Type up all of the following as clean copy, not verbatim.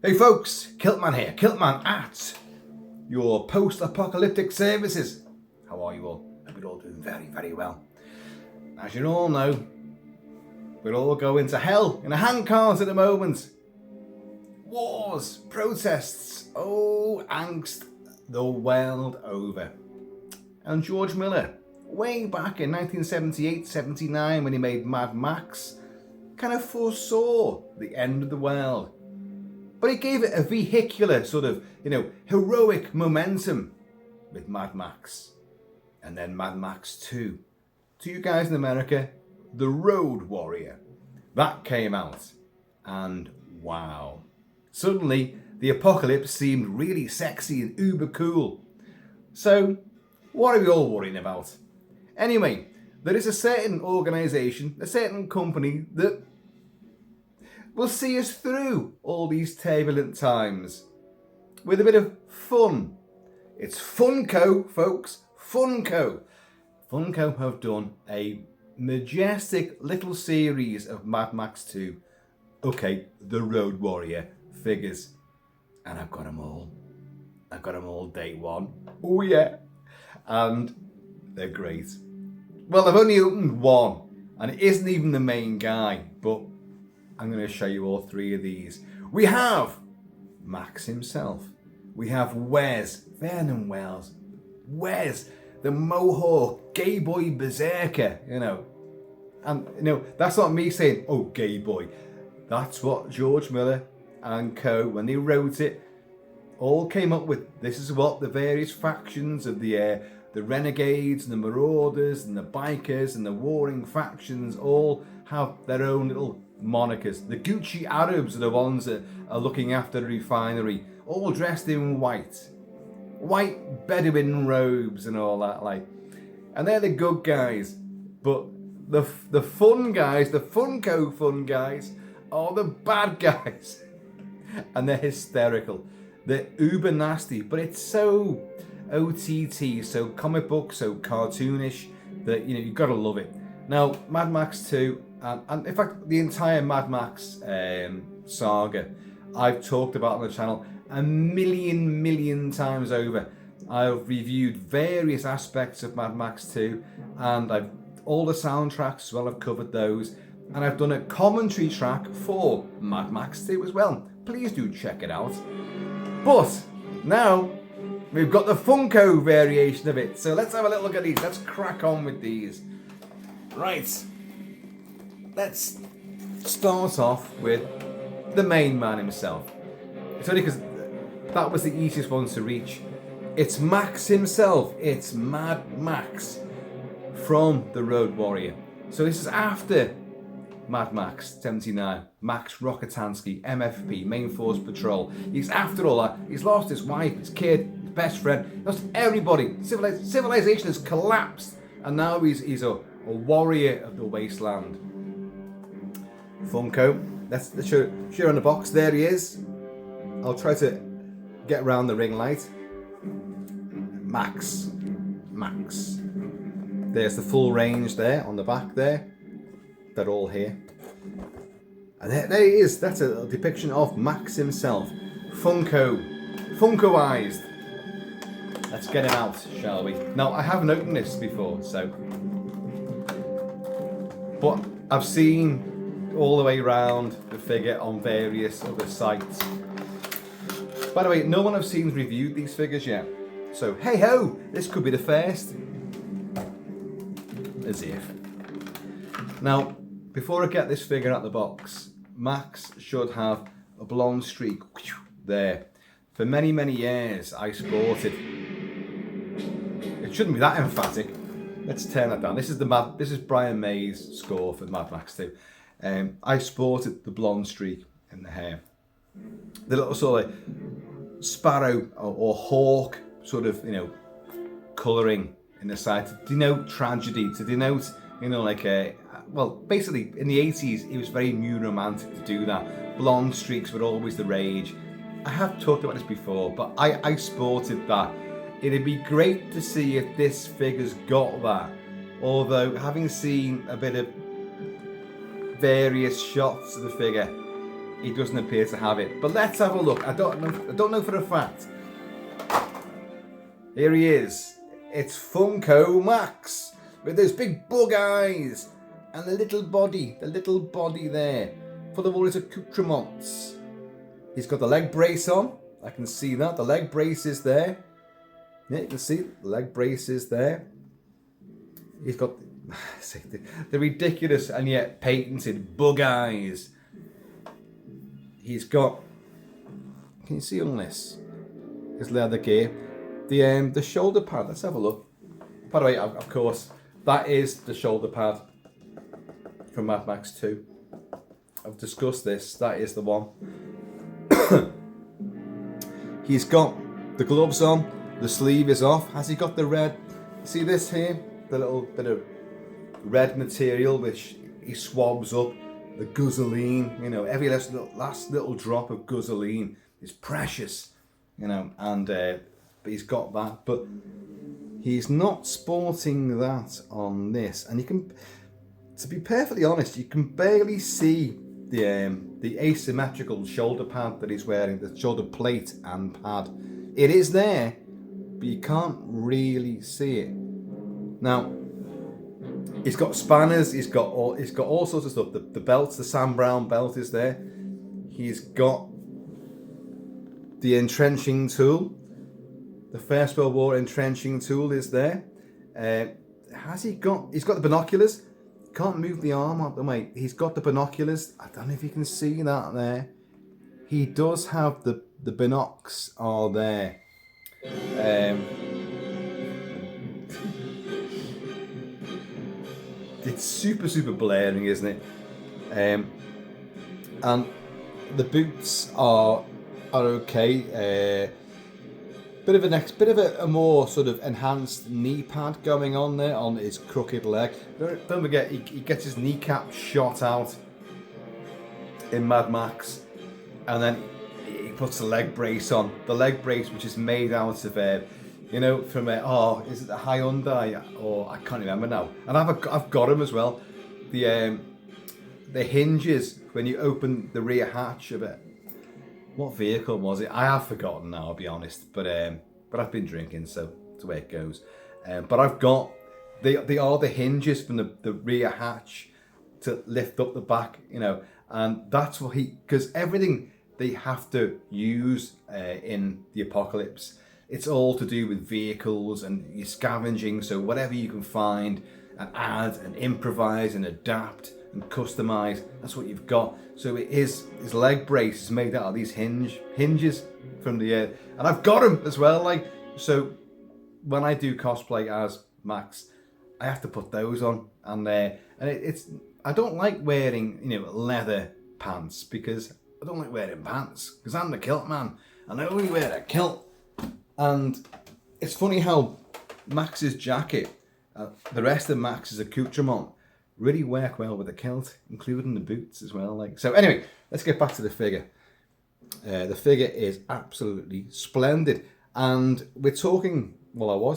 Hey folks, Kiltman here, Kiltman at your post-apocalyptic services. How are you all? Hope you're all doing very, very well. As you all know, we're all going to hell in a handcart at the moment. Wars, protests, angst the world over. And George Miller, way back in 1978-79 when he made Mad Max, kind of foresaw the end of the world. But he gave it a vehicular sort of, heroic momentum with Mad Max. And then Mad Max 2. To you guys in America, The Road Warrior. That came out. And wow. Suddenly, the apocalypse seemed really sexy and uber cool. So, what are we all worrying about? Anyway, there is a certain organisation, a certain company that will see us through all these turbulent times with a bit of fun. It's Funko, folks. Funko. Funko have done a majestic little series of Mad Max 2. Okay, The Road Warrior figures. And I've got them all. I've got them all day one. Oh yeah. And they're great. Well, I've only opened one. And it isn't even the main guy. But I'm going to show you all three of these. We have Max himself. We have Wes, Vernon Wells. Wes, the Mohawk gay boy berserker, And, that's not me saying, oh, gay boy. That's what George Miller and co, when they wrote it, all came up with. This is what the various factions of the renegades and the marauders and the bikers and the warring factions all have their own little monikers. The Gucci Arabs are the ones that are looking after the refinery, all dressed in white Bedouin robes and all that, and they're the good guys. But the fun guys, the Funko fun guys, are the bad guys, and they're hysterical. They're uber nasty, but it's so OTT, so comic book, so cartoonish that you've got to love it. Now, Mad Max 2. And in fact, the entire Mad Max saga, I've talked about on the channel a million times over. I've reviewed various aspects of Mad Max 2, and all the soundtracks as well, I've covered those. And I've done a commentary track for Mad Max 2 as well. Please do check it out. But now, we've got the Funko variation of it. So let's have a little look at these. Let's crack on with these. Right. Let's start off with the main man himself. It's only because that was the easiest one to reach. It's Max himself. It's Mad Max from The Road Warrior. So this is after Mad Max 79. Max Rokitansky, MFP, Main Force Patrol. He's after all that. He's lost his wife, his kid, his best friend. Lost everybody. Civilization has collapsed. And now he's a warrior of the wasteland. Funko, let's show you on the box. There he is. I'll try to get around the ring light. Max. There's the full range there on the back there. They're all here. And there he is. That's a depiction of Max himself. Funkoized. Let's get him out, shall we? Now, I haven't opened this before, but I've seen all the way around the figure on various other sites. By the way, no one I've seen reviewed these figures yet. So, hey ho, this could be the first. As if. Now, before I get this figure out the box, Max should have a blonde streak there. For many years, I sported. It shouldn't be that emphatic. Let's turn that down. This is Brian May's score for Mad Max 2. I sported the blonde streak in the hair. The little sort of sparrow or hawk sort of, colouring in the side to denote tragedy, to denote, basically in the 80s, it was very new romantic to do that. Blonde streaks were always the rage. I have talked about this before, but I sported that. It'd be great to see if this figure's got that. Although, having seen a bit of various shots of the figure, he doesn't appear to have it. But let's have a look. I don't know for a fact. Here he is. It's Funko Max with those big bug eyes and the little body there, full of all his accoutrements. He's got the leg brace on. I can see that. The leg brace is there. Yeah, you can see the leg brace is there. He's got the ridiculous and yet patented bug eyes. He's got, can you see on this? His leather gear. The shoulder pad, let's have a look. By the way, of course, that is the shoulder pad from Mad Max 2. I've discussed this, that is the one. He's got the gloves on, the sleeve is off. Has he got the red? See this here? The little bit of red material which he swabs up. The guzzolene, you know, every last little drop of guzzolene is precious, you know, and but he's got that. But he's not sporting that on this, and you can, to be perfectly honest, you can barely see the asymmetrical shoulder pad that he's wearing, the shoulder plate and pad. It is there, but you can't really see it. Now, he's got spanners. He's got all sorts of stuff. The belts, the Sam Brown belt is there. He's got the entrenching tool. The First World War entrenching tool is there. Has he got? He's got the binoculars. Can't move the arm out the way. He's got the binoculars. I don't know if you can see that there. He does have the binocs are there. It's super blaring, isn't it? And the boots are okay. Bit of a more sort of enhanced knee pad going on there on his crooked leg. Don't forget, he gets his kneecap shot out in Mad Max, and then he puts the leg brace on. The leg brace, which is made out of you know, from is it the Hyundai, or I can't remember now. And I've got him as well. The hinges when you open the rear hatch of it. What vehicle was it? I have forgotten now, I'll be honest. But I've been drinking, so that's the way it goes. But I've got they are the hinges from the rear hatch to lift up the back, you know, and that's what because everything they have to use in the apocalypse. It's all to do with vehicles and you're scavenging, so whatever you can find and add and improvise and adapt and customize, that's what you've got. So it is, his leg brace is made out of these hinges from the and I've got them as well. Like, so when I do cosplay as Max, I have to put those on, and it's I don't like wearing, you know, leather pants, because I don't like wearing pants because I'm the kilt man and I only wear a kilt. And it's funny how Max's jacket, the rest of Max's accoutrement, really work well with the kilt, including the boots as well. Like, so anyway, let's get back to the figure. The figure is absolutely splendid, and I was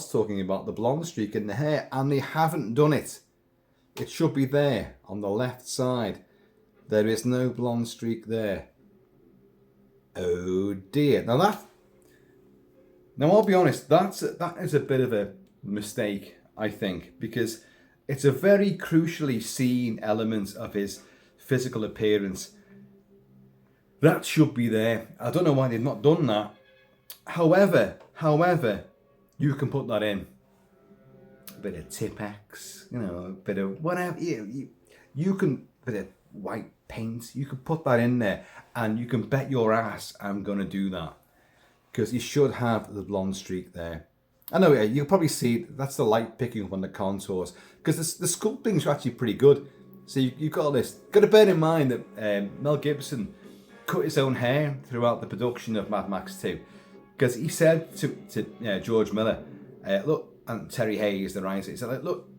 talking about the blonde streak in the hair, and they haven't done it. It should be there on the left side. There is no blonde streak there. Oh dear. Now I'll be honest, that is a bit of a mistake, I think, because it's a very crucially seen element of his physical appearance. That should be there. I don't know why they've not done that. However, you can put that in. A bit of Tipp-Ex, you know, a bit of whatever. You can, a bit of white paint, you can put that in there, and you can bet your ass I'm going to do that. Because he should have the blonde streak there. I know, you'll probably see that's the light picking up on the contours, because the sculpting's actually pretty good. So you've got all this. Got to bear in mind that Mel Gibson cut his own hair throughout the production of Mad Max 2, because he said to George Miller, look, and Terry Hayes, the writer, he said, look,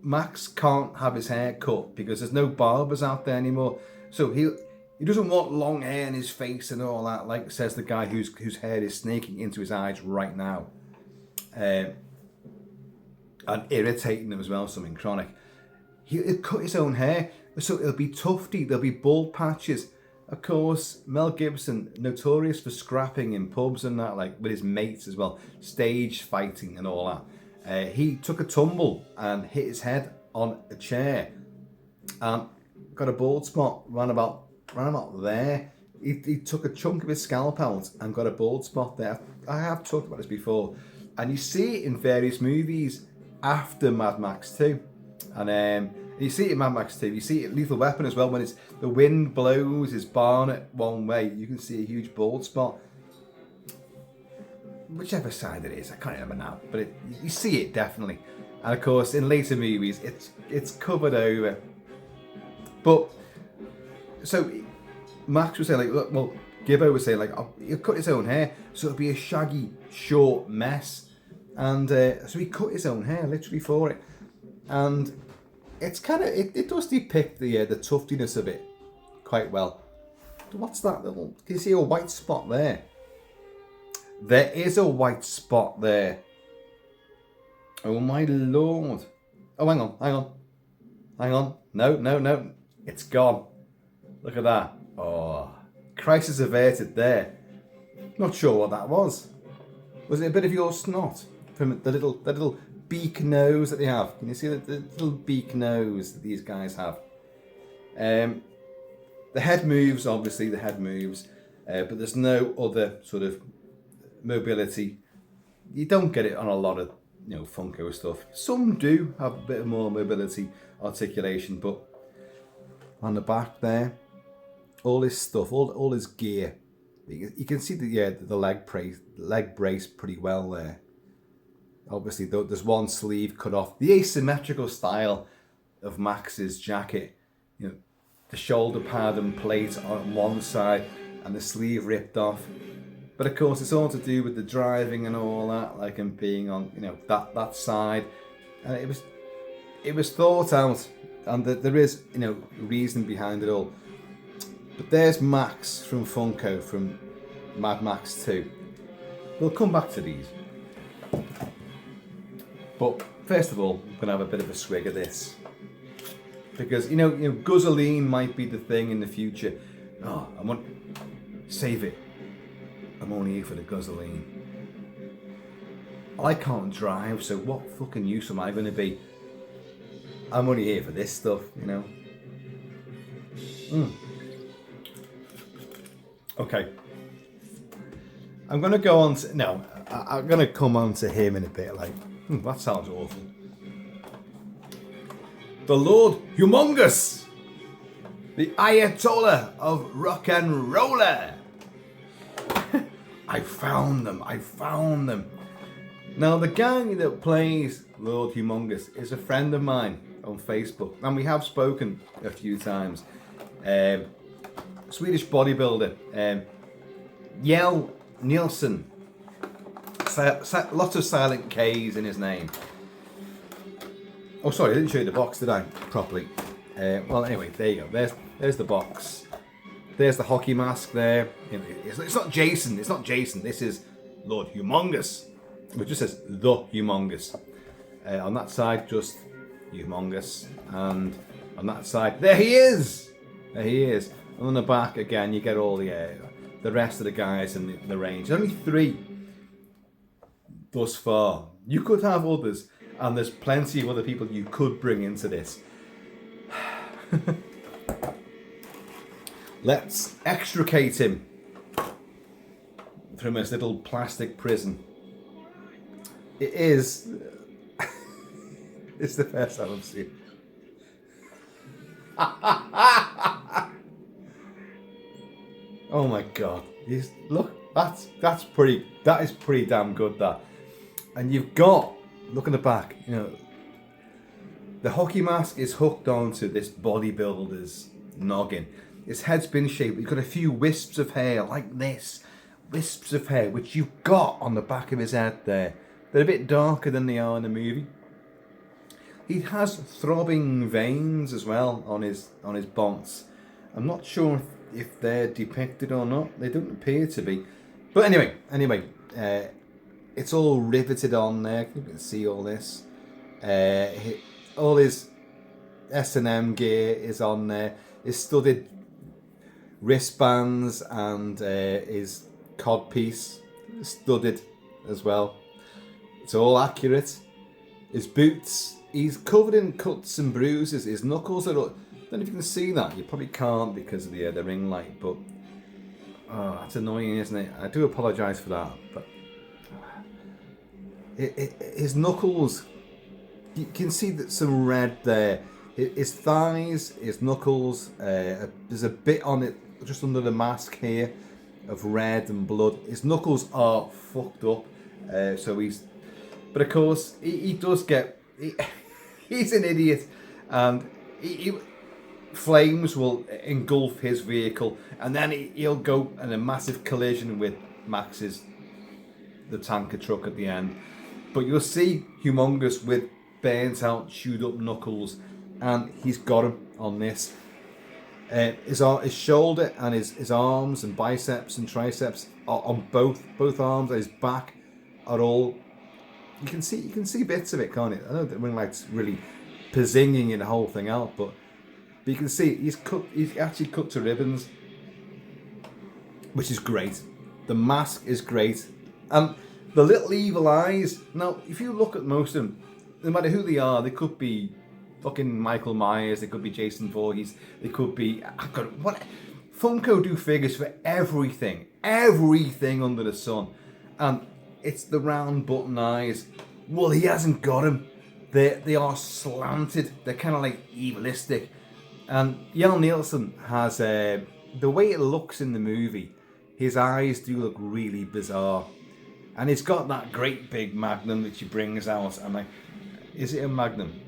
Max can't have his hair cut because there's no barbers out there anymore. So he doesn't want long hair in his face and all that, like says the guy whose hair is snaking into his eyes right now. And irritating them as well, something chronic. He'll cut his own hair, so it'll be tufty, there'll be bald patches. Of course, Mel Gibson, notorious for scrapping in pubs and that, like with his mates as well, stage fighting and all that. He took a tumble and hit his head on a chair and got a bald spot round about there. He took a chunk of his scalp out and got a bald spot there. I have talked about this before. And you see it in various movies after Mad Max 2. And you see it in Mad Max 2. You see it in Lethal Weapon as well. When the wind blows his barnet one way, you can see a huge bald spot. Whichever side it is, I can't remember now. But you see it definitely. And of course, in later movies, it's covered over. But, so, Max was saying, like, look, well, Gibbo was saying, like, oh, he'll cut his own hair, so it'll be a shaggy, short mess. And so he cut his own hair, literally, for it. And it's kind of, it does depict the tuftiness of it quite well. What's that little, can you see a white spot there? There is a white spot there. Oh my lord. Oh, hang on. No. It's gone. Look at that. Oh, crisis averted there. Not sure what that was. Was it a bit of your snot from the little beak nose that they have? Can you see the little beak nose that these guys have? The head moves, obviously the head moves, but there's no other sort of mobility. You don't get it on a lot of Funko stuff. Some do have a bit more mobility, articulation, but on the back there, all his stuff, all his gear, you can see the leg brace pretty well there. Obviously, there's one sleeve cut off. The asymmetrical style of Max's jacket, the shoulder pad and plate on one side, and the sleeve ripped off. But of course, it's all to do with the driving and all that, like him being on, that side. And it was thought out, and there is, reason behind it all. But there's Max from Funko from Mad Max 2. We'll come back to these. But first of all, I'm gonna have a bit of a swig of this because Guzzolene might be the thing in the future. Oh, save it. I'm only here for the Guzzolene. I can't drive, so what fucking use am I going to be? I'm only here for this stuff, Okay. I'm going to go on to... No, I'm going to come on to him in a bit, like... that sounds awful. The Lord Humongous! The Ayatollah of Rock and Roller! I found them. Now, the guy that plays Lord Humongous is a friend of mine on Facebook, and we have spoken a few times. Swedish bodybuilder, Jell Nielsen. Lots of silent K's in his name. Oh, sorry, I didn't show you the box, did I? Properly. Well, anyway, there you go. There's the box. There's the hockey mask there. It's not Jason. This is Lord Humongous. It just says The Humongous. On that side, just Humongous. And on that side, there he is. And on the back, again, you get all the rest of the guys in the range. There's only 3 thus far. You could have others, and there's plenty of other people you could bring into this. Let's extricate him from his little plastic prison. It is... it's the first time I've seen oh my god. Look, that is pretty damn good, that. And you've got, look at the back, the hockey mask is hooked onto this bodybuilder's noggin. His head's been shaped. He's got a few wisps of hair like this. Wisps of hair, which you've got on the back of his head there. They're a bit darker than they are in the movie. He has throbbing veins as well on his bonds. I'm not sure if they're depicted or not. They don't appear to be. But anyway, it's all riveted on there. You can see all this. All his S&M gear is on there. His studded wristbands and his codpiece studded as well. It's all accurate. His boots, he's covered in cuts and bruises. His knuckles are. I don't know if you can see that. You probably can't because of the ring light, but that's annoying, isn't it? I do apologise for that, but his knuckles, you can see that some red there. His thighs, his knuckles, there's a bit on it just under the mask here of red and blood. His knuckles are fucked up, but of course he does get. He's an idiot, and flames will engulf his vehicle, and then he'll go in a massive collision with the tanker truck at the end. But you'll see Humongous with burnt out, chewed up knuckles, and he's got him on this. His shoulder and his arms and biceps and triceps are on both arms. And his back are all. You can see bits of it, can't you? I know that ring light's really pizinging the whole thing out, but you can see he's actually cut to ribbons, which is great. The mask is great, and the little evil eyes. Now, if you look at most of them, no matter who they are, they could be fucking Michael Myers, they could be Jason Voorhees, they could be what. Funko do figures for everything under the sun, and it's the round button eyes. Well, he hasn't got them. They are slanted. They're kind of like evilistic. And Jan Nielsen has the way it looks in the movie. His eyes do look really bizarre, and he's got that great big magnum that he brings out. I'm like, is it a magnum?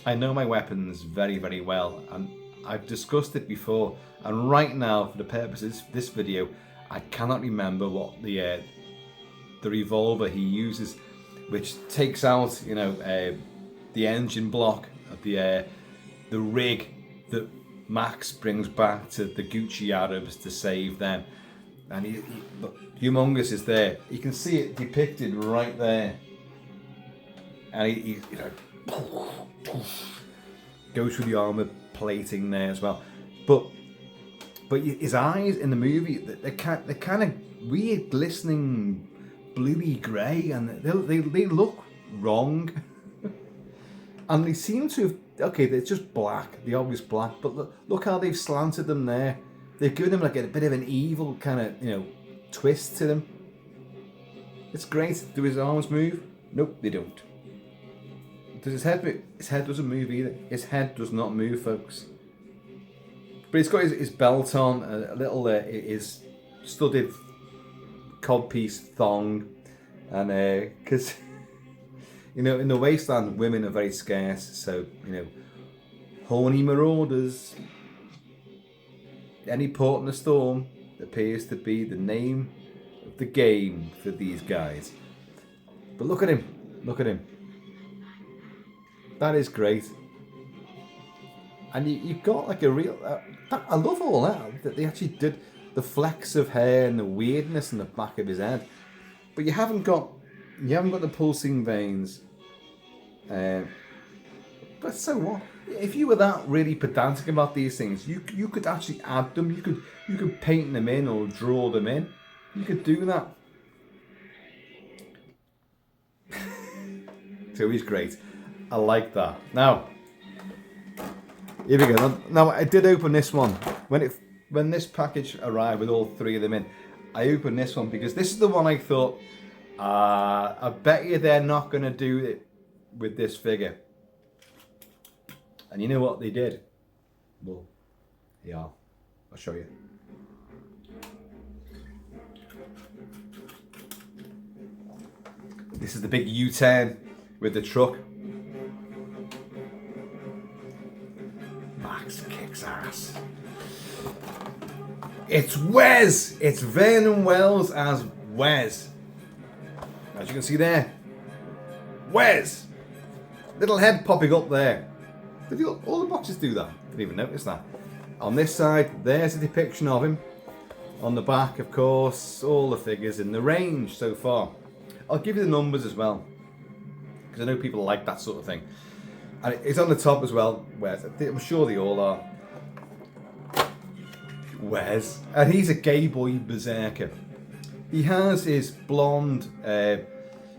I know my weapons very, very well, and I've discussed it before. And right now, for the purposes of this video, I cannot remember what the revolver he uses, which takes out, the engine block of the rig that Max brings back to the Gucci Arabs to save them. And Humongous is there. You can see it depicted right there. And he goes through the armor plating there as well. But his eyes in the movie, they're kind of weird, glistening, bluey grey, and they look wrong. And they seem to have, okay, they're just black, the obvious black, but look how they've slanted them there. They've given them like a bit of an evil kind of, twist to them. It's great. Do his arms move? Nope, they don't. Does his head move? His head doesn't move either. His head does not move, folks. But he's got his belt on, a little his studded codpiece thong, and because in the wasteland women are very scarce, so horny marauders. Any port in a storm appears to be the name of the game for these guys. But look at him. That is great. And you've got like a real. I love all that they actually did the flecks of hair and the weirdness in the back of his head, but you haven't got the pulsing veins. But so what? If you were that really pedantic about these things, you could actually add them. You could paint them in or draw them in. You could do that. So he's great. I like that. Now, here we go. Now I did open this one when this package arrived with all three of them in. I opened this one because this is the one I thought, I bet you they're not going to do it with this figure. And you know what they did? Well, yeah, I'll show you. This is the big U-turn with the truck. Max kicks ass. It's Wes! It's Vernon Wells as Wes. As you can see there. Wes! Little head popping up there. Did all the boxes do that? Didn't even notice that. On this side, there's a depiction of him. On the back, of course, all the figures in the range so far. I'll give you the numbers as well, because I know people like that sort of thing. And it's on the top as well, Wes. I'm sure they all are. Wes, and he's a gay boy berserker. He has his blonde,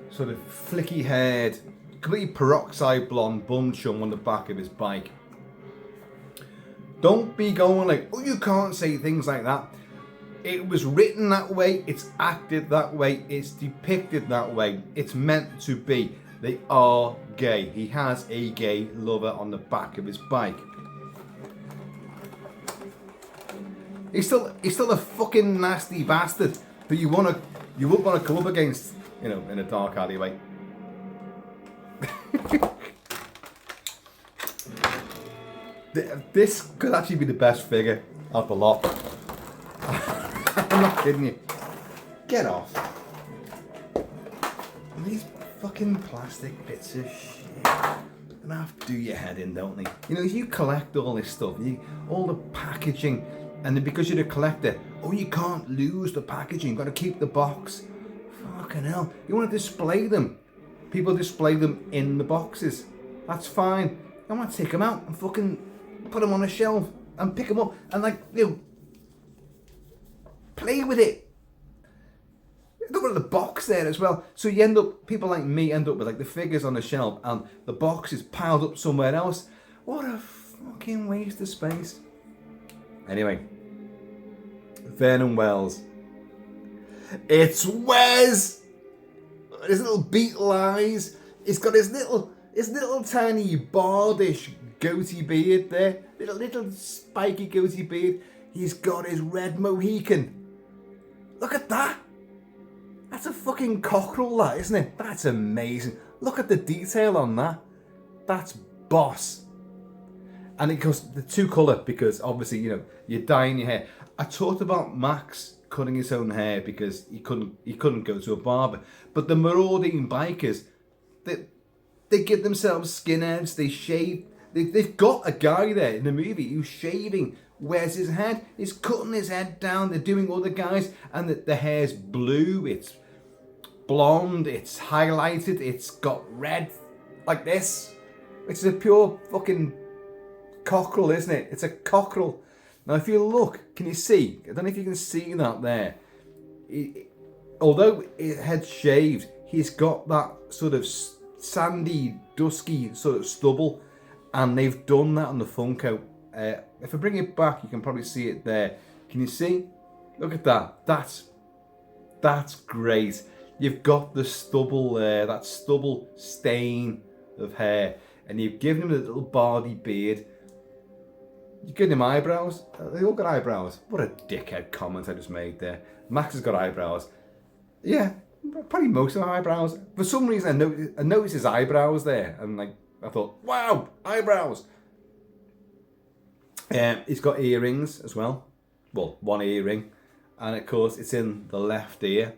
sort of flicky haired, completely peroxide blonde bum chum on the back of his bike. Don't be going like, oh, you can't say things like that. It was written that way, it's acted that way, it's depicted that way. It's meant to be. They are gay. He has a gay lover on the back of his bike. He's still a fucking nasty bastard that you wouldn't want to come up against, in a dark alleyway. This could actually be the best figure of the lot. I'm not kidding you. Get off. And these fucking plastic bits of shit. And have to do your head in, don't they? You collect all this stuff, all the packaging, and then because you're a collector, you can't lose the packaging, you've got to keep the box. Fucking hell. You want to display them. People display them in the boxes. That's fine. I want to take them out and fucking put them on a shelf and pick them up and play with it. Look at the box there as well. So people like me end up with the figures on the shelf and the box is piled up somewhere else. What a fucking waste of space. Anyway, Vernon Wells. It's Wes. His little beetle eyes. He's got his little tiny bardish goatee beard there. Little spiky goatee beard. He's got his red Mohican. Look at that. That's a fucking cockerel, that, isn't it? That's amazing. Look at the detail on that. That's boss. And it goes the two colour because obviously, you're dyeing your hair. I talked about Max cutting his own hair because he couldn't go to a barber. But the marauding bikers, they give themselves skinheads, they shave. They've got a guy there in the movie who's shaving. Where's his head? He's cutting his head down. They're doing other guys, and the hair's blue. It's blonde. It's highlighted. It's got red like this. It's a pure fucking cockerel, isn't it? It's a cockerel. Now, if you look, can you see? I don't know if you can see that there. Although his head's shaved, he's got that sort of sandy, dusky sort of stubble, and they've done that on the Funko. If I bring it back, you can probably see it there. Can you see? Look at that. That's great. You've got the stubble there, that stubble stain of hair, and you've given him a little bardy beard. You've given him eyebrows. They all got eyebrows. What a dickhead comment I just made there. Max has got eyebrows. Yeah, probably most of the eyebrows. For some reason, I noticed his eyebrows there, and I thought, wow, eyebrows. He's got earrings as well. Well, one earring. And of course, it's in the left ear.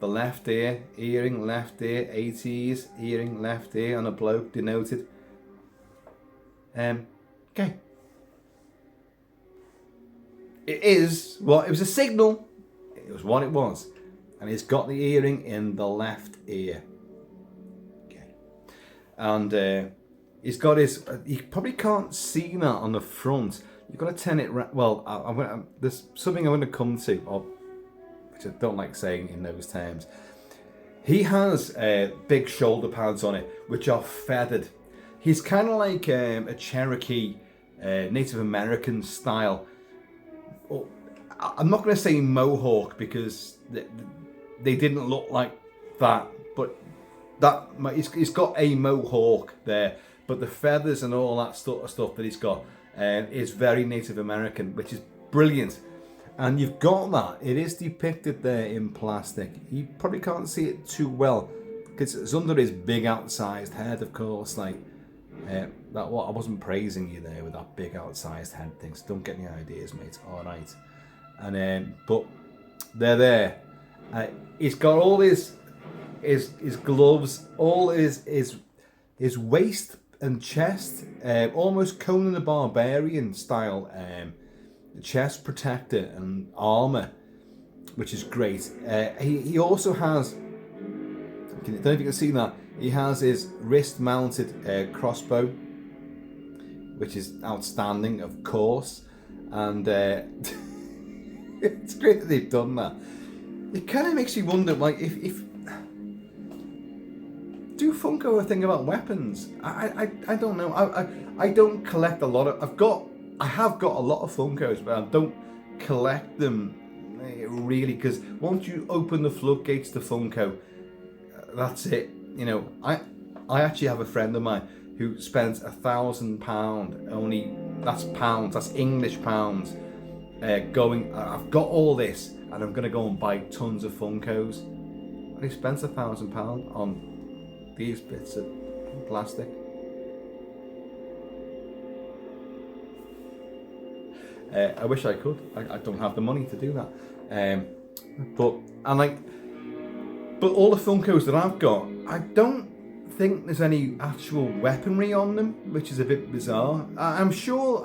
The left ear, earring, left ear, 80s, earring, left ear on a bloke denoted. Okay. It was a signal. It was what it was. And he's got the earring in the left ear. Okay. And he's got you probably can't see that on the front. You've got to turn it right. Well, there's something I'm going to come to, which I don't like saying in those terms. He has big shoulder pads on it, which are feathered. He's kind of like a Cherokee, Native American style. I'm not going to say Mohawk because they didn't look like that, but he's got a Mohawk there. But the feathers and all that stuff that he's got is very Native American, which is brilliant. And you've got that. It is depicted there in plastic. You probably can't see it too well because it's under his big outsized head, of course. I wasn't praising you there with that big outsized head thing. So don't get any ideas, mate. All right. And but they're there. He's got all his gloves, all his waist and chest, almost Conan the Barbarian style, chest protector and armor, which is great. He also has, I don't know if you can see that, he has his wrist mounted crossbow, which is outstanding, of course. And It's great that they've done that. It kind of makes you wonder, like, if do Funko a thing about weapons? I don't know. I don't collect a lot of. I have got a lot of Funkos, but I don't collect them really, because once you open the floodgates to Funko, that's it. You know, I actually have a friend of mine who spends £1,000 only. That's pounds. That's English pounds. Going. I've got all this, and I'm gonna go and buy tons of Funkos. And he spends £1,000 on these bits of plastic. I wish I could. I don't have the money to do that. But all the Funkos that I've got, I don't think there's any actual weaponry on them, which is a bit bizarre. I'm sure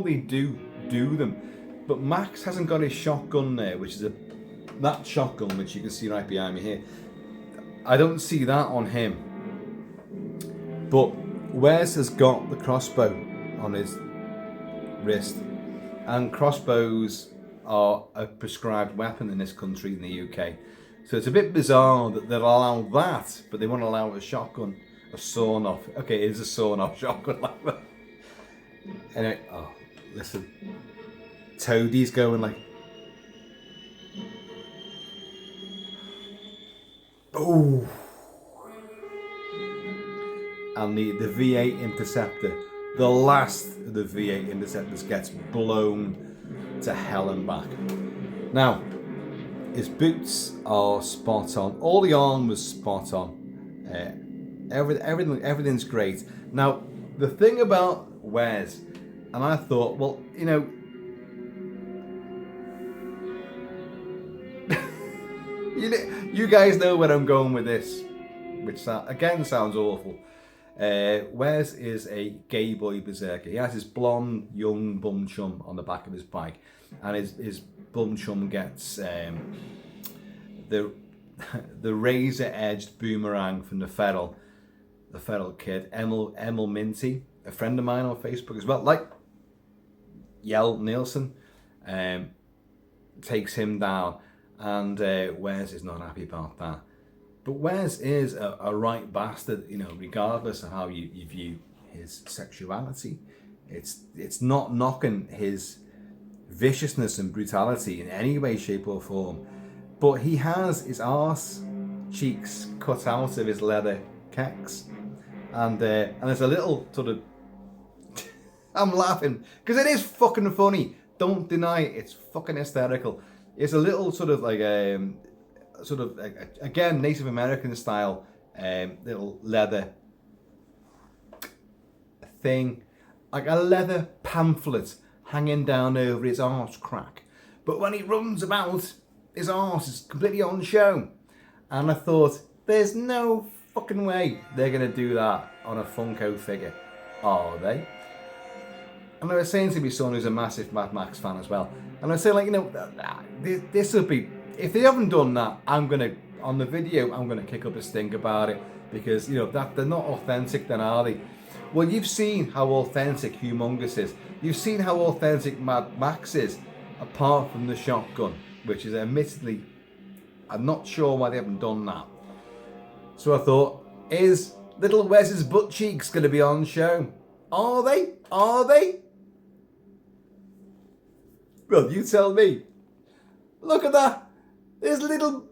they do them, but Max hasn't got his shotgun there, which is that shotgun which you can see right behind me here. I don't see that on him. But Wes has got the crossbow on his wrist, and crossbows are a prescribed weapon in this country, in the UK. So it's a bit bizarre that they'll allow that, but they won't allow a shotgun, a sawn-off. Okay, it is a sawn-off shotgun like that. Anyway, oh, listen. Toadie's going like... Oh. And the V8 Interceptor, the last of the V8 Interceptors, gets blown to hell and back. Now, his boots are spot on. All the arm was spot on. Everything's great. Now, the thing about Wes, and I thought, well, you know, you guys know where I'm going with this, which again sounds awful. Wes is a gay boy berserker. He has his blonde young bum chum on the back of his bike, and his bum chum gets the razor edged boomerang from the feral kid, Emil Minty, a friend of mine on Facebook as well, like Yell Nielsen, takes him down, and Wes is not happy about that. But Wes is a right bastard, you know, regardless of how you view his sexuality. It's not knocking his viciousness and brutality in any way, shape or form. But he has his arse cheeks cut out of his leather kecks. And there's a little sort of... I'm laughing, because it is fucking funny. Don't deny it, it's fucking hysterical. It's a little sort of like... again, Native American style, little leather thing, like a leather pamphlet hanging down over his arse crack. But when he runs about, his arse is completely on show. And I thought, there's no fucking way they're going to do that on a Funko figure, are they? And I was saying to my son, who's a massive Mad Max fan as well, and I was saying, like, you know, this would be... If they haven't done that, on the video, I'm gonna kick up a stink about it, because, you know, that they're not authentic, then, are they? Well, you've seen how authentic Humongous is. You've seen how authentic Mad Max is, apart from the shotgun, which is admittedly, I'm not sure why they haven't done that. So I thought, is little Wes's butt cheeks gonna be on show? Are they? Are they? Well, you tell me. Look at that. His little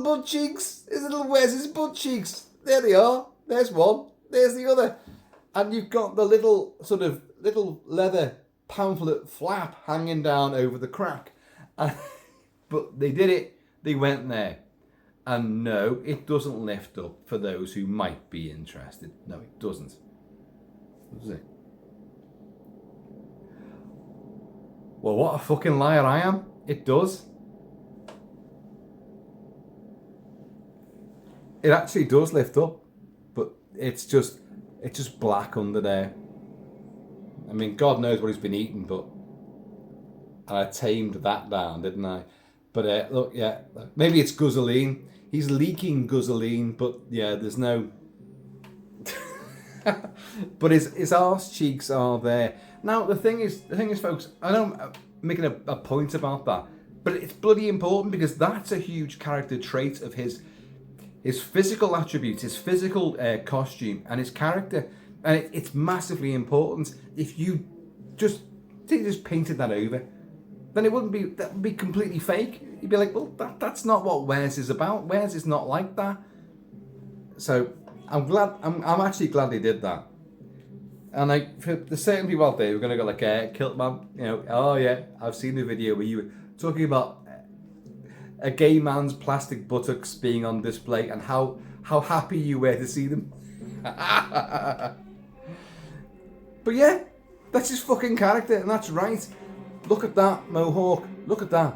butt cheeks. His little Wes's butt cheeks. There they are. There's one. There's the other. And you've got the little leather pamphlet flap hanging down over the crack. But they did it. They went there. And no, it doesn't lift up for those who might be interested. No, it doesn't. Does it? Well, what a fucking liar I am. It does. It actually does lift up, but it's just black under there. I mean, God knows what he's been eating, but I tamed that down, didn't I? But look, yeah, maybe it's Guzzoline. He's leaking Guzzoline, but yeah, there's no... But his arse cheeks are there. Now, the thing is, folks, I know I'm making a point about that, But it's bloody important because that's a huge character trait of his physical attributes, his physical costume, and his character, and it's massively important. If you just painted that over, then that would be completely fake. You'd be like, well, that's not what Wes is about. Wes is not like that. So I'm actually glad they did that. And like for the certain people out there who are gonna go like, Kiltman, you know, oh yeah, I've seen the video where you were talking about a gay man's plastic buttocks being on display and how happy you were to see them. But yeah, that's his fucking character, and that's right. Look at that mohawk. Look at that.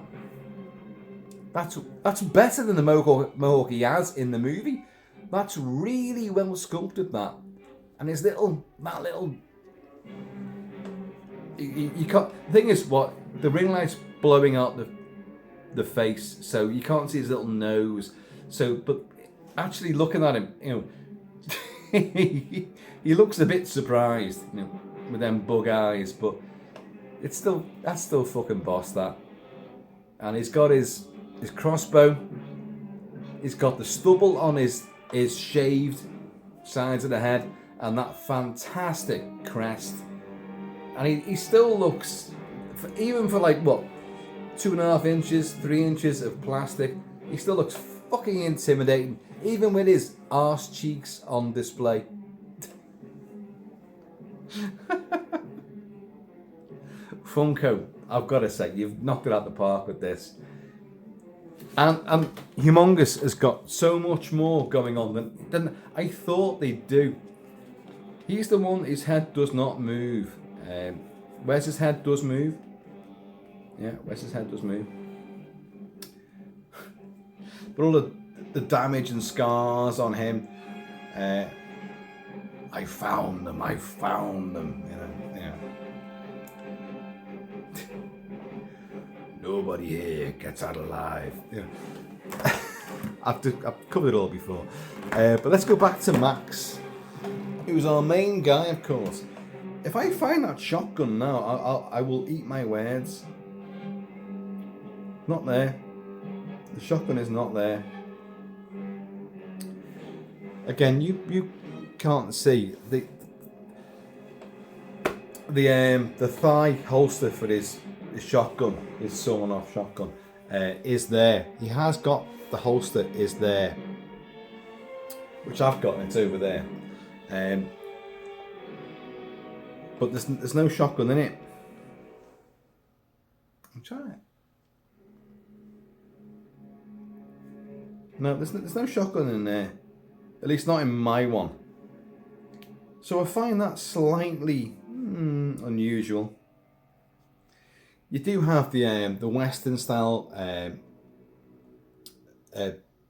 That's better than the mohawk he has in the movie. That's really well sculpted, that. And his little. You can't. The thing is, what the ring light's blowing out the face, so you can't see his little nose. So, but actually looking at him, you know, he looks a bit surprised, you know, with them bug eyes. But that's still fucking boss, that. And he's got his crossbow. He's got the stubble on his shaved sides of the head, and that fantastic crest. And he still looks, even for like what, 2.5 inches, 3 inches of plastic, he still looks fucking intimidating, even with his arse cheeks on display. Funko, I've got to say, you've knocked it out the park with this. And Humongous has got so much more going on than I thought they'd do. He's the one, his head does not move. Where's his head does move? Yeah, Wes's head does move. But all the damage and scars on him, I found them, you know. Yeah. Nobody here gets out alive. You know. I've covered it all before. But let's go back to Max, who's our main guy, of course. If I find that shotgun now, I will eat my words. Not there. The shotgun is not there. Again, you can't see the thigh holster for his shotgun, his sawn-off shotgun, is there. He has got the holster is there, which I've got, and it's over there. But there's no shotgun in it. I'm trying it. No, there's no shotgun in there. At least not in my one. So I find that slightly unusual. You do have the Western style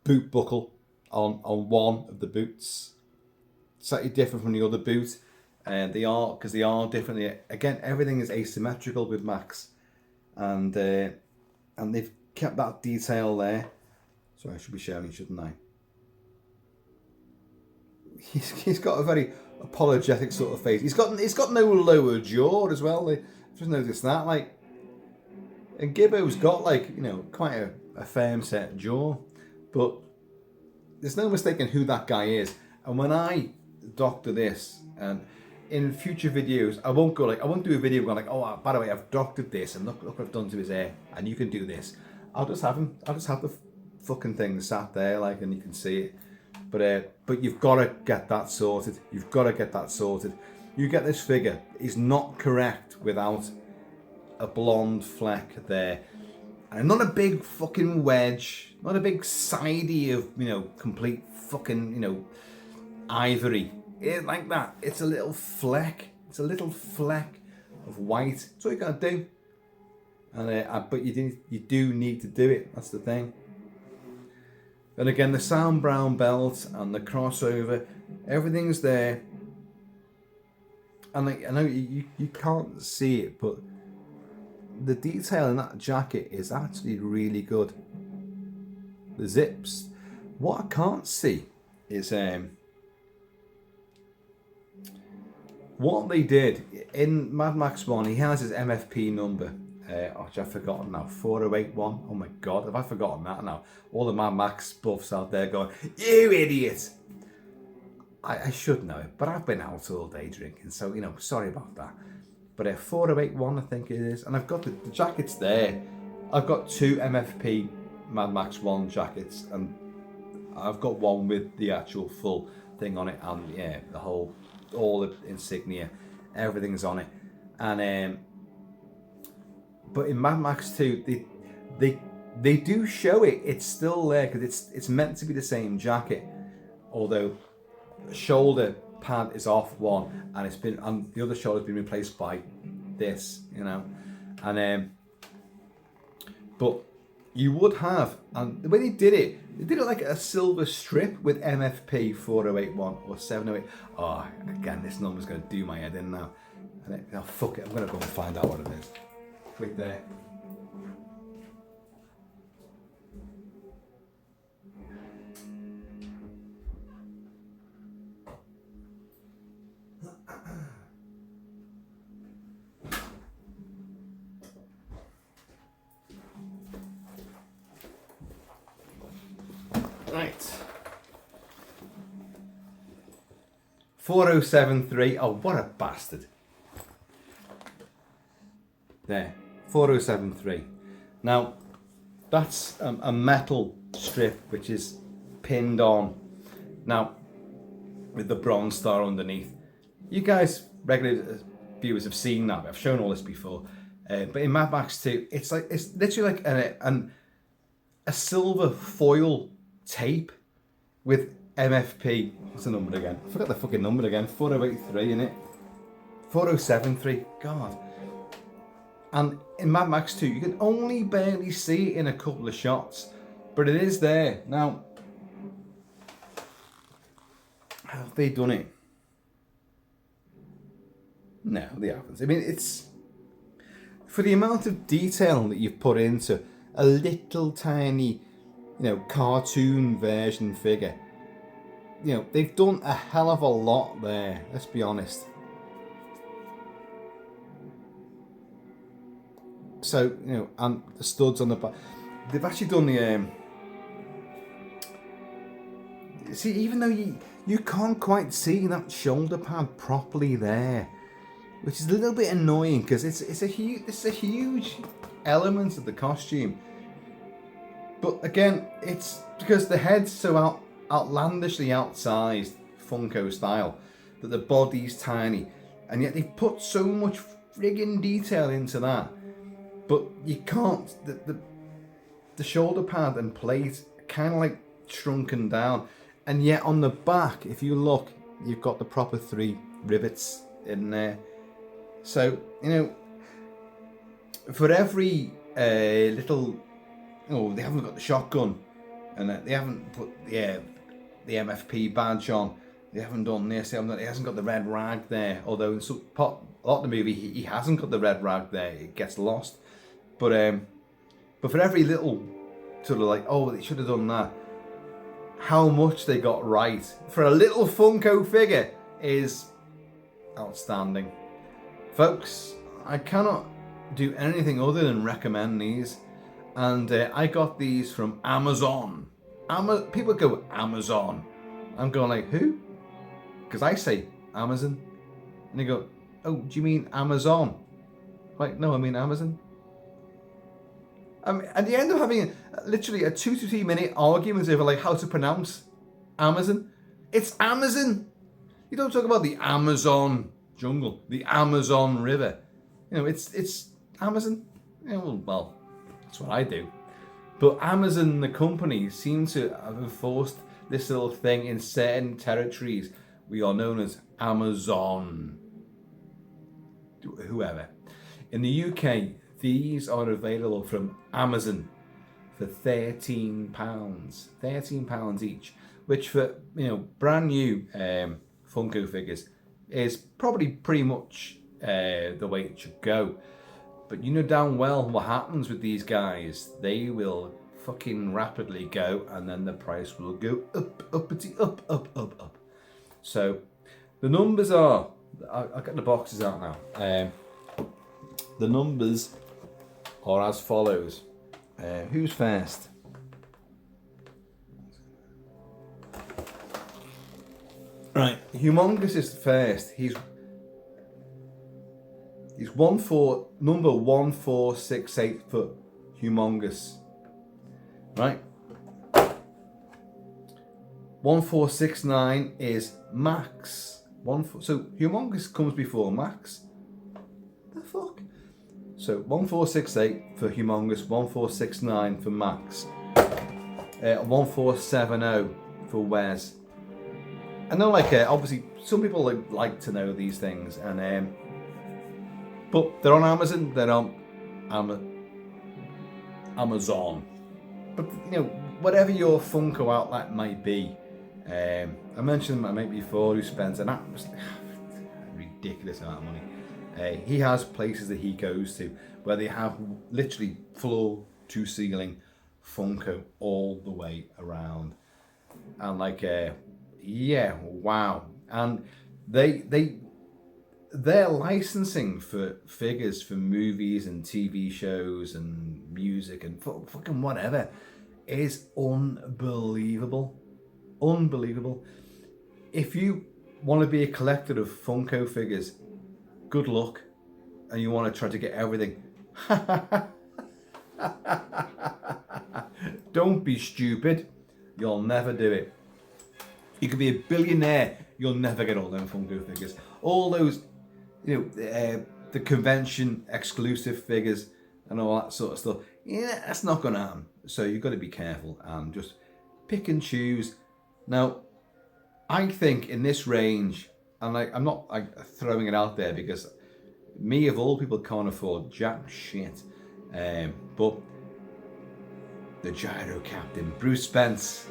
boot buckle on one of the boots. Slightly different from the other boot. And they are different. Again, everything is asymmetrical with Max. And they've kept that detail there. So I should be showing, shouldn't I? He's got a very apologetic sort of face. He's got no lower jaw as well. I just noticed that. Like, and Gibbo's got, like, you know, quite a firm set jaw, but there's no mistaking who that guy is. And when I doctor this, and in future videos, I won't do a video going like, oh, by the way, I've doctored this, and look what I've done to his hair, and you can do this. I'll just have the fucking thing sat there, like, and you can see it. But you've got to get that sorted. You get this figure. He's not correct without a blonde fleck there, and not a big fucking wedge, not a big sidey of, you know, complete fucking, you know, ivory. It ain't like that. It's a little fleck. It's a little fleck of white. That's all you gotta do. And but you do need to do it. That's the thing. And again, the Sam Brown belt and the crossover, everything's there. And like, I know you can't see it, but the detail in that jacket is actually really good. The zips. What I can't see is what they did in Mad Max 1. He has his MFP number, which I've forgotten now. 4081. Oh my God, have I forgotten that now? All the Mad Max buffs out there going, you idiot! I should know it, but I've been out all day drinking, so, you know, sorry about that. But 4081, I think it is. And I've got the jackets there. I've got 2 MFP Mad Max 1 jackets, and I've got one with the actual full thing on it, and yeah, all the insignia, everything's on it. And but in Mad Max 2, they do show it. It's still there because it's meant to be the same jacket, although the shoulder pad is off one, and the other shoulder's been replaced by this, you know. And but you would have, and the way they did it like a silver strip with MFP 4081 or 708. Oh, again, this number's going to do my head in now. Oh, fuck it, I'm going to go and find out what it is. Click there. Right. 4073. Oh, what a bastard. There. 4073. Now, that's a metal strip which is pinned on. Now, with the bronze star underneath. You guys, regular viewers, have seen that. I've shown all this before. But in Mad Max 2, it's literally like a silver foil tape with MFP. What's the number again? I forgot the fucking number again. 4083 in it. 4073. God. And in Mad Max 2, you can only barely see it in a couple of shots, but it is there. Now, how have they done it? No, they haven't. I mean, it's for the amount of detail that you've put into a little tiny, cartoon version figure. They've done a hell of a lot there, let's be honest. So, and the studs on the back. They've actually done the... see, even though you can't quite see that shoulder pad properly there, which is a little bit annoying because it's a huge element of the costume. But again, it's because the head's so outlandishly outsized, Funko style, that the body's tiny, and yet they've put so much friggin' detail into that. But you can't, the shoulder pad and plate kind of like shrunken down. And yet on the back, if you look, you've got the proper 3 rivets in there. So, for every little, they haven't got the shotgun, and they haven't put the MFP badge on. They haven't done this. He hasn't got the red rag there. Although in a lot of the movie, he hasn't got the red rag there. It gets lost. But for every little sort of they should have done that. How much they got right for a little Funko figure is outstanding. Folks, I cannot do anything other than recommend these. And I got these from Amazon. People go, Amazon. I'm going like, who? Because I say Amazon. And they go, oh, do you mean Amazon? Like, no, I mean Amazon. And you end up having literally a 2 to 3 minute argument over how to pronounce Amazon. It's Amazon. You don't talk about the Amazon jungle, the Amazon River. It's Amazon. Well, that's what I do. But Amazon, the company, seem to have enforced this little thing in certain territories. We are known as Amazon. Whoever. In the UK, these are available from Amazon for £13. £13 each, which for brand new Funko figures is probably pretty much the way it should go. But you know damn well what happens with these guys. They will fucking rapidly go, and then the price will go up. So the numbers are, I'll get the boxes out now. The numbers are as follows. Who's first? Right, Humongous is first. He's number 1468 for Humongous. Right? 1469 is Max. So Humongous comes before Max. The fuck? So 1468 for Humongous, 1469 for Max, 1470 for Wes. I know, like, obviously some people like to know these things, and but they're on Amazon. They're on Amazon. But you know, whatever your Funko outlet might be, I mentioned my mate before who spends an ridiculous amount of money. He has places that he goes to where they have literally floor to ceiling Funko all the way around, and like, yeah, wow, and their licensing for figures for movies and TV shows and music and fucking whatever is unbelievable. Unbelievable. If you want to be a collector of Funko figures, good luck, and you want to try to get everything. Don't be stupid. You'll never do it. You could be a billionaire. You'll never get all them Funko figures. All those, you know, the convention exclusive figures and all that sort of stuff. Yeah, that's not going to happen. So you've got to be careful and just pick and choose. Now, I think in this range, and I'm not throwing it out there because me of all people can't afford jack shit, but the Gyro Captain, Bruce Spence,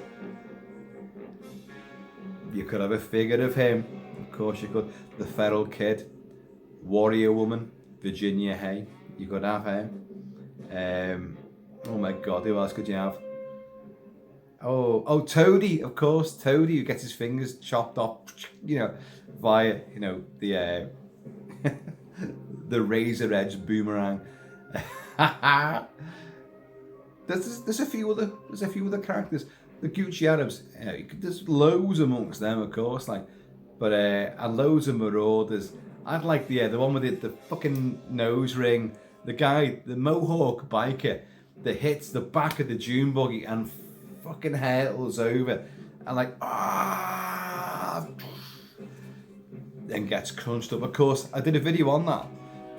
you could have a figure of him, of course you could. The Feral Kid, Warrior Woman, Virginia Hay, you could have him. Oh my God, who else could you have? Oh, Toady, of course. Toady, who gets his fingers chopped off, you know, via, you know, the the razor edge boomerang. There's a few other characters. The Gucci Arabs. There's loads amongst them, of course, like, but and loads of Marauders. I'd like the one with the fucking nose ring. The guy, the Mohawk biker, that hits the back of the dune buggy and fucking hurtles over and like then gets crunched up. Of course, I did a video on that.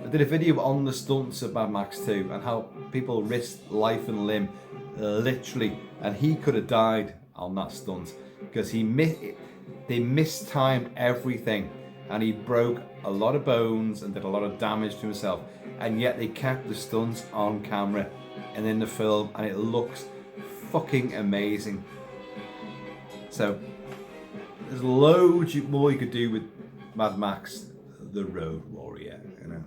I did a video on the stunts of Mad Max 2 and how people risked life and limb, literally, and he could have died on that stunt because they mistimed everything and he broke a lot of bones and did a lot of damage to himself, and yet they kept the stunts on camera and in the film, and it looks fucking amazing. So there's loads more you could do with Mad Max the Road Warrior, you know.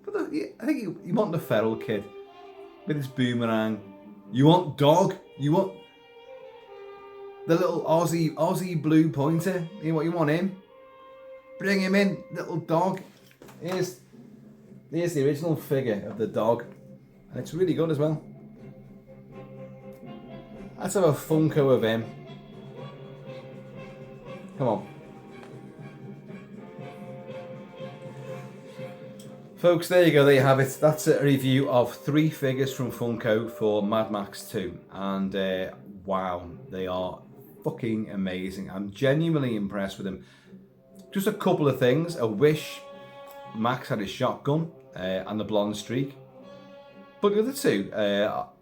But I think you want the Feral Kid with his boomerang. You want Dog. You want the little Aussie blue pointer. You want him? Bring him in, little dog. Here's the original figure of the dog, and it's really good as well. Let's have a Funko of him. Come on. Folks, there you go, there you have it. That's a review of 3 figures from Funko for Mad Max 2. And wow, they are fucking amazing. I'm genuinely impressed with them. Just a couple of things. I wish Max had his shotgun and the blonde streak. But the other two,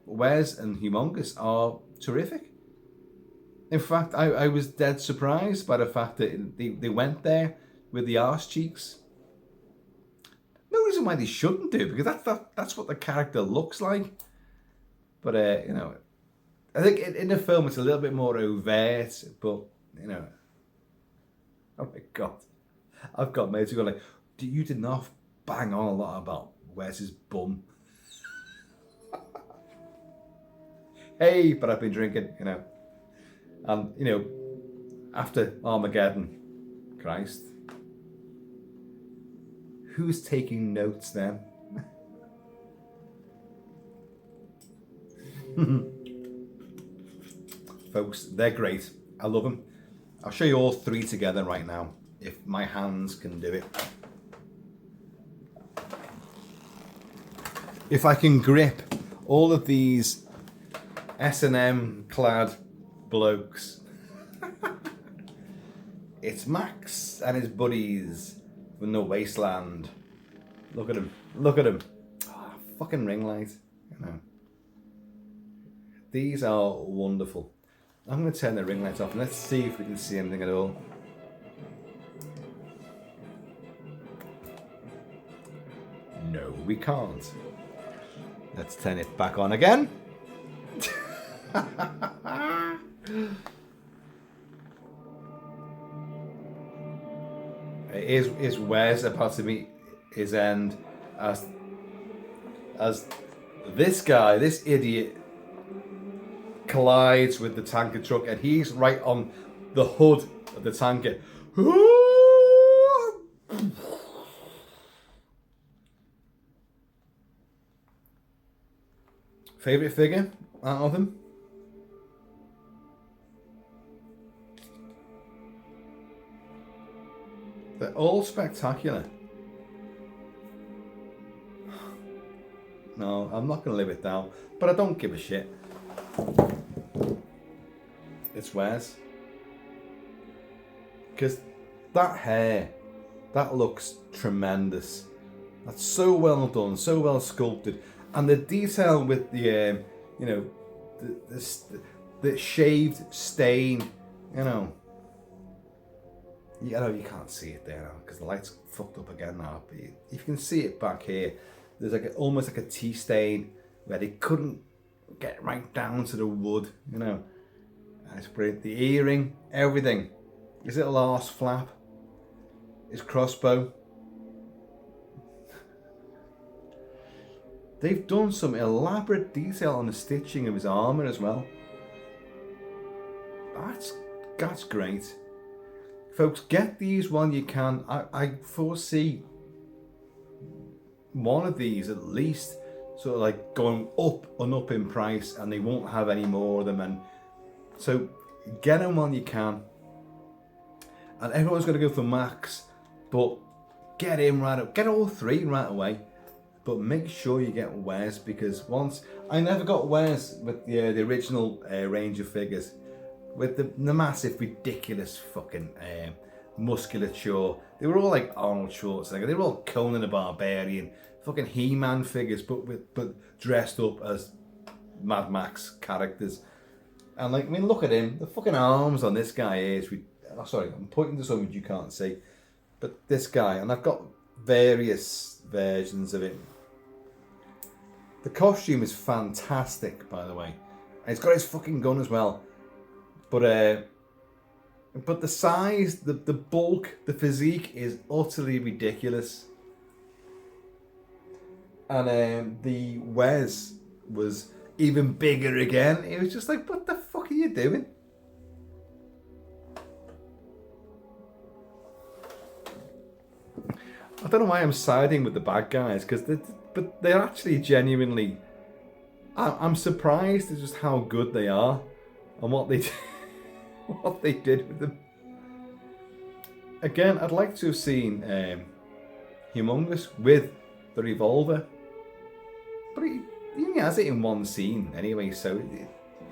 Wes and Humongous, are terrific. In fact, I was dead surprised by the fact that they went there with the arse cheeks. No reason why they shouldn't do, because that's what the character looks like. But you know, I think in the film it's a little bit more overt. But you know, oh my God, I've got mates who go like, "You did not bang on a lot about where's his bum." Hey, but I've been drinking, you know, and you know, after Armageddon, Christ. Who's taking notes then? Folks, they're great. I love them. I'll show you all three together right now, if my hands can do it. If I can grip all of these S&M clad blokes. It's Max and his buddies from the wasteland. Look at him. Look at him. Oh, fucking ring light. You know. These are wonderful. I'm going to turn the ring light off and let's see if we can see anything at all. No, we can't. Let's turn it back on again. Is Wes about to meet his end as this guy, this idiot, collides with the tanker truck and he's right on the hood of the tanker. Favourite figure out of them? They're all spectacular. No, I'm not going to live it down, but I don't give a shit. It's Wes. Because that hair, that looks tremendous. That's so well done, so well sculpted. And the detail with the, you know, the shaved stain, you know, you can't see it there now because the light's fucked up again now. But if you can see it back here, there's like almost like a tea stain where they couldn't get right down to the wood, you know. And it's brilliant. The earring, everything. His little arse flap, his crossbow. They've done some elaborate detail on the stitching of his armour as well. That's great. Folks, get these while you can. I foresee one of these at least sort of like going up and up in price, and they won't have any more of them. And so get them while you can. And everyone's going to go for Max, but get him right up. Get all three right away. But make sure you get Wes, because once I never got Wes with the original range of figures, with the massive, ridiculous fucking musculature. They were all like Arnold Schwarzenegger. They were all Conan the Barbarian, fucking He-Man figures, but dressed up as Mad Max characters. And like, I mean, look at him. The fucking arms on this guy is. Sorry, I'm pointing to something you can't see, but this guy, and I've got various versions of it. The costume is fantastic, by the way. And he's got his fucking gun as well. But the size, the bulk, the physique is utterly ridiculous. And the Wes was even bigger again. It was just like, what the fuck are you doing? I don't know why I'm siding with the bad guys, but they're actually genuinely. I'm surprised at just how good they are and what they what they did with them. Again, I'd like to have seen Humongous with the revolver, but he only has it in one scene anyway, so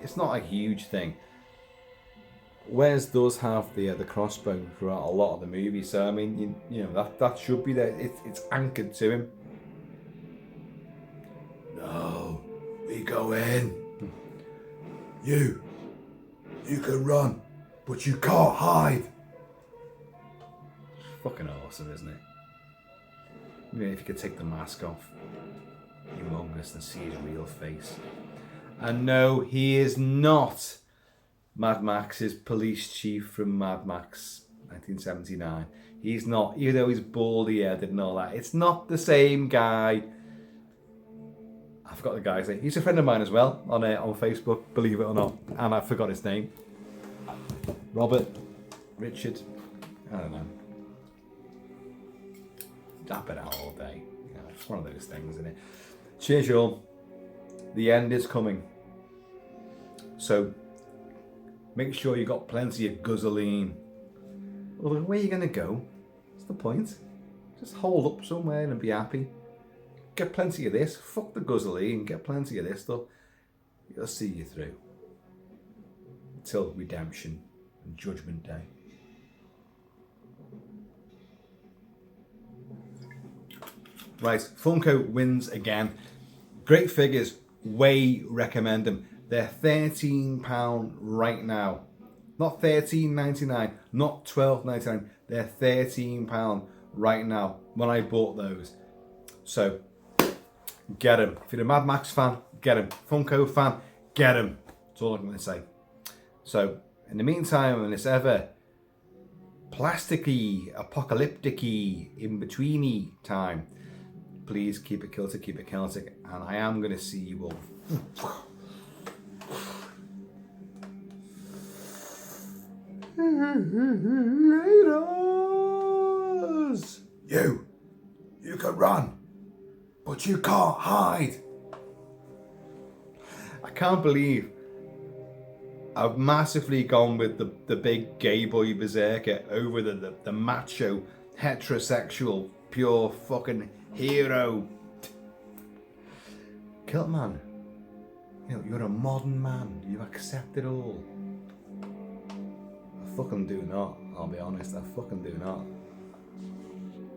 it's not a huge thing. Wes does have the crossbow throughout a lot of the movie, so I mean, you know that should be there. It's anchored to him. No, we go in. You can run, but you can't hide. It's fucking awesome, isn't it? Even if you could take the mask off, Humongous, and see his real face. And no, he is not Mad Max's police chief from Mad Max 1979. He's not, even though he's baldy headed and all that. It's not the same guy. I forgot the guy's name. He's a friend of mine as well on Facebook, believe it or not. And I forgot his name. Robert, Richard, I don't know. dap it out all day. You know, it's one of those things, isn't it? Cheers, y'all. The end is coming. So make sure you got plenty of guzzling. Well, where are you going to go? What's the point? Just hold up somewhere and be happy. Get plenty of this. Fuck the guzzling. Get plenty of this stuff. It'll see you through. Until redemption and judgment day. Right, Funko wins again. Great figures. Way recommend them. They're £13 right now. Not $13.99, not $12.99. They're £13 right now when I bought those. So, get them. If you're a Mad Max fan, get them. Funko fan, get them. That's all I'm going to say. So, in the meantime, in this ever plasticky, apocalyptic-y, in-betweeny time, please keep it kilted, keep it Celtic, and I am going to see you all. Laters! You can run, but you can't hide. I can't believe I've massively gone with the big gay boy berserker over the macho, heterosexual, pure fucking hero. Kiltman, you're a modern man. You accept it all. I fucking do not. I'll be honest. I fucking do not.